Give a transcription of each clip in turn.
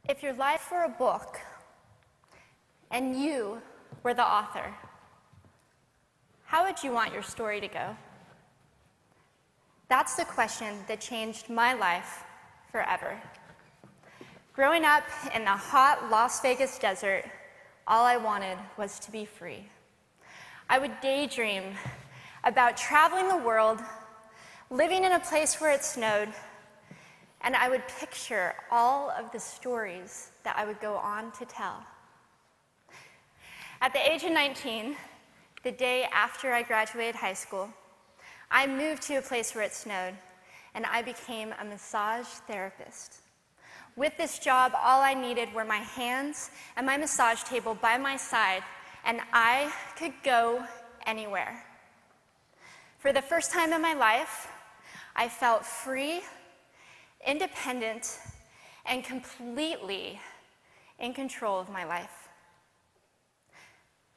If your life were a book and you were the author, how would you want your story to go? That's the question that changed my life forever. Growing up in the hot Las Vegas desert, all I wanted was to be free. I would daydream about traveling the world, living in a place where it snowed, and I would picture all of the stories that I would go on to tell. At the age of 19, the day after I graduated high school, I moved to a place where it snowed, and I became a massage therapist. With this job, all I needed were my hands and my massage table by my side, and I could go anywhere. For the first time in my life, I felt free, independent, and completely in control of my life.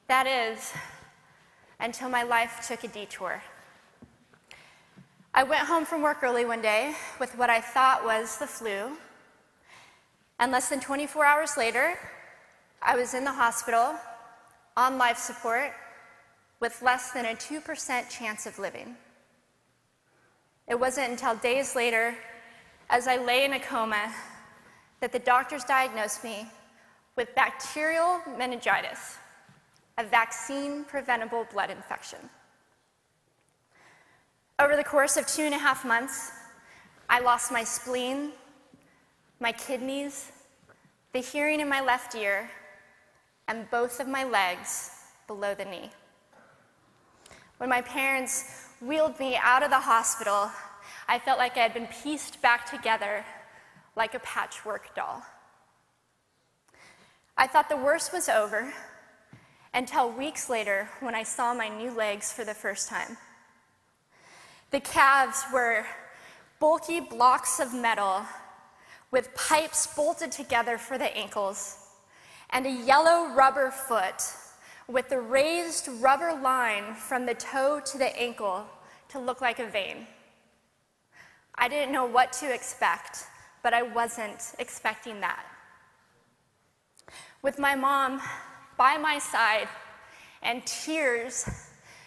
That is, until my life took a detour. I went home from work early one day with what I thought was the flu, and less than 24 hours later, I was in the hospital on life support with less than a 2% chance of living. It wasn't until days later, as I lay in a coma, that the doctors diagnosed me with bacterial meningitis, a vaccine-preventable blood infection. Over the course of 2.5 months, I lost my spleen, my kidneys, the hearing in my left ear, and both of my legs below the knee. When my parents wheeled me out of the hospital, I felt like I had been pieced back together like a patchwork doll. I thought the worst was over until weeks later when I saw my new legs for the first time. The calves were bulky blocks of metal with pipes bolted together for the ankles, and a yellow rubber foot with the raised rubber line from the toe to the ankle to look like a vein. I didn't know what to expect, but I wasn't expecting that. With my mom by my side and tears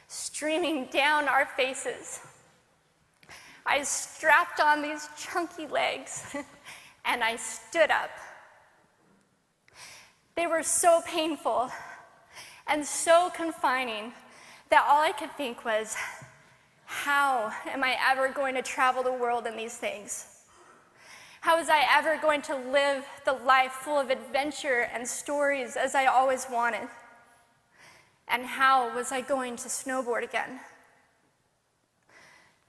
streaming down our faces, I strapped on these chunky legs and I stood up. They were so painful and so confining that all I could think was, how am I ever going to travel the world in these things? How was I ever going to live the life full of adventure and stories as I always wanted? And how was I going to snowboard again?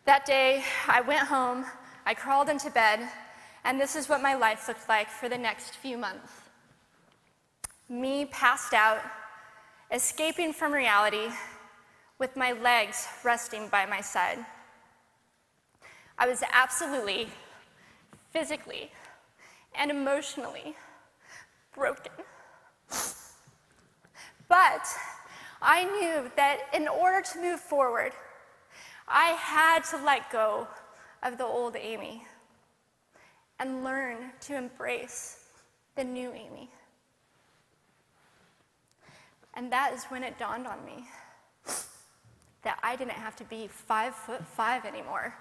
That day, I went home, I crawled into bed, and this is what my life looked like for the next few months. Me passed out, escaping from reality, with my legs resting by my side. I was absolutely, physically, and emotionally broken. But I knew that in order to move forward, I had to let go of the old Amy and learn to embrace the new Amy. And that is when it dawned on me that I didn't have to be 5'5" anymore.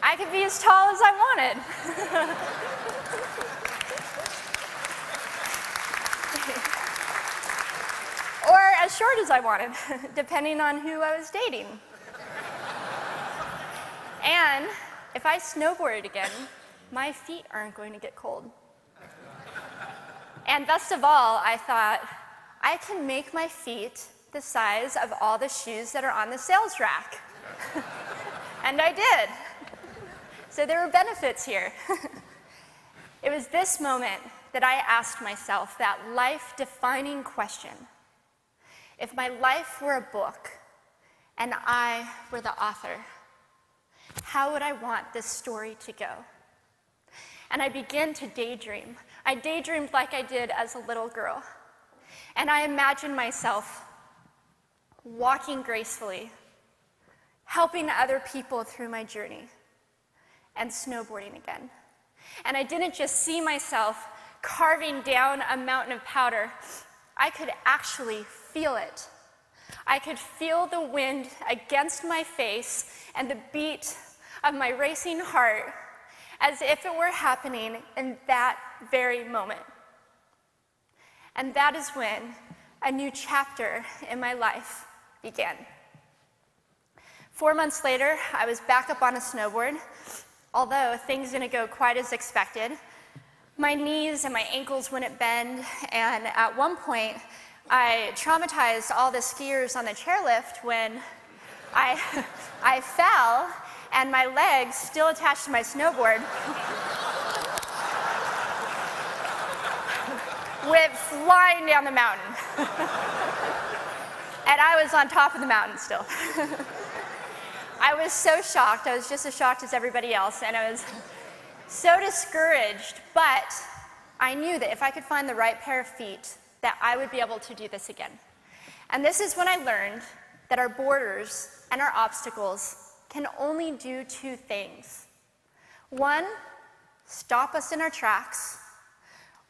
I could be as tall as I wanted. Or as short as I wanted, depending on who I was dating. And if I snowboarded again, my feet aren't going to get cold. And best of all, I thought, I can make my feet the size of all the shoes that are on the sales rack. And I did. So there were benefits here. It was this moment that I asked myself that life-defining question. If my life were a book and I were the author, how would I want this story to go? And I began to daydream. I daydreamed like I did as a little girl. And I imagined myself walking gracefully, helping other people through my journey, and snowboarding again. And I didn't just see myself carving down a mountain of powder, I could actually feel it. I could feel the wind against my face and the beat of my racing heart as if it were happening in that very moment. And that is when a new chapter in my life began. 4 months later, I was back up on a snowboard, although things didn't go quite as expected. My knees and my ankles wouldn't bend, and at one point, I traumatized all the skiers on the chairlift when I fell, and my legs, still attached to my snowboard, went flying down the mountain. And I was on top of the mountain still. I was so shocked. I was just as shocked as everybody else, and I was so discouraged, but I knew that if I could find the right pair of feet, that I would be able to do this again. And this is when I learned that our borders and our obstacles can only do two things. One, stop us in our tracks,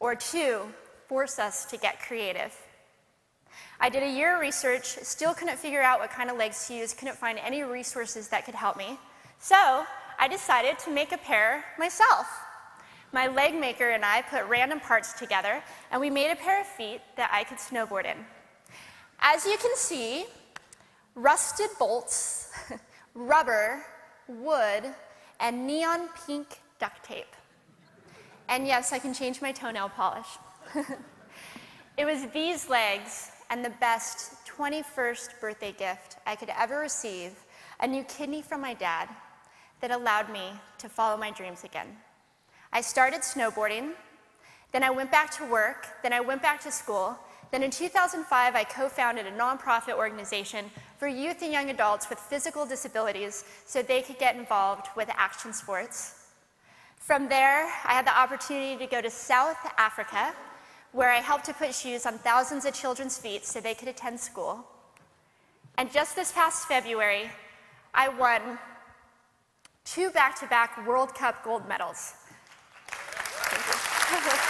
or two, force us to get creative. I did a year of research, still couldn't figure out what kind of legs to use, couldn't find any resources that could help me. So I decided to make a pair myself. My leg maker and I put random parts together, and we made a pair of feet that I could snowboard in. As you can see, rusted bolts, rubber, wood, and neon pink duct tape. And yes, I can change my toenail polish. It was these legs and the best 21st birthday gift I could ever receive, a new kidney from my dad, that allowed me to follow my dreams again. I started snowboarding, then I went back to work, then I went back to school. Then in 2005, I co-founded a nonprofit organization for youth and young adults with physical disabilities so they could get involved with action sports. From there, I had the opportunity to go to South Africa, where I helped to put shoes on thousands of children's feet so they could attend school. And just this past February, I won 2 back-to-back World Cup gold medals. Thank you.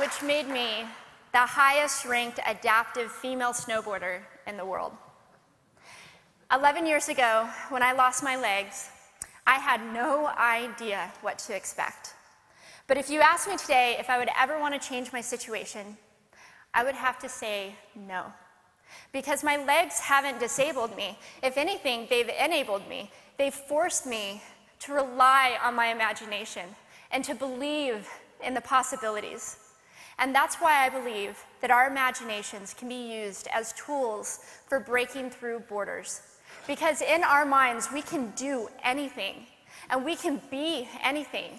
Which made me the highest ranked adaptive female snowboarder in the world. 11 years ago, when I lost my legs, I had no idea what to expect. But if you asked me today if I would ever want to change my situation, I would have to say no. Because my legs haven't disabled me. If anything, they've enabled me. They've forced me to rely on my imagination and to believe in the possibilities. And that's why I believe that our imaginations can be used as tools for breaking through borders. Because in our minds, we can do anything, and we can be anything.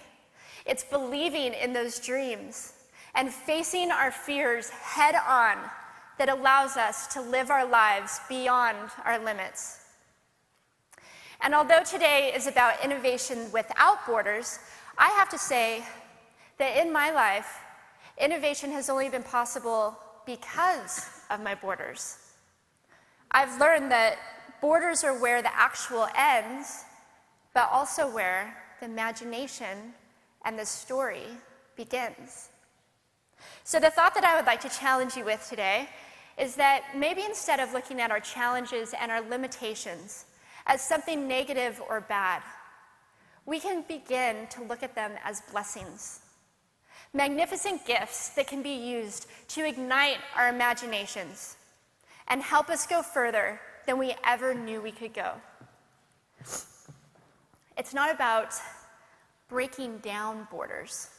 It's believing in those dreams and facing our fears head on that allows us to live our lives beyond our limits. And although today is about innovation without borders, I have to say that in my life, innovation has only been possible because of my borders. I've learned that borders are where the actual ends, but also where the imagination and the story begins. So the thought that I would like to challenge you with today is that maybe instead of looking at our challenges and our limitations as something negative or bad, we can begin to look at them as blessings. Magnificent gifts that can be used to ignite our imaginations and help us go further than we ever knew we could go. It's not about breaking down borders.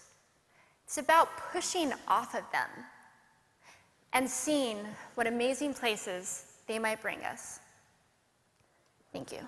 It's about pushing off of them and seeing what amazing places they might bring us. Thank you.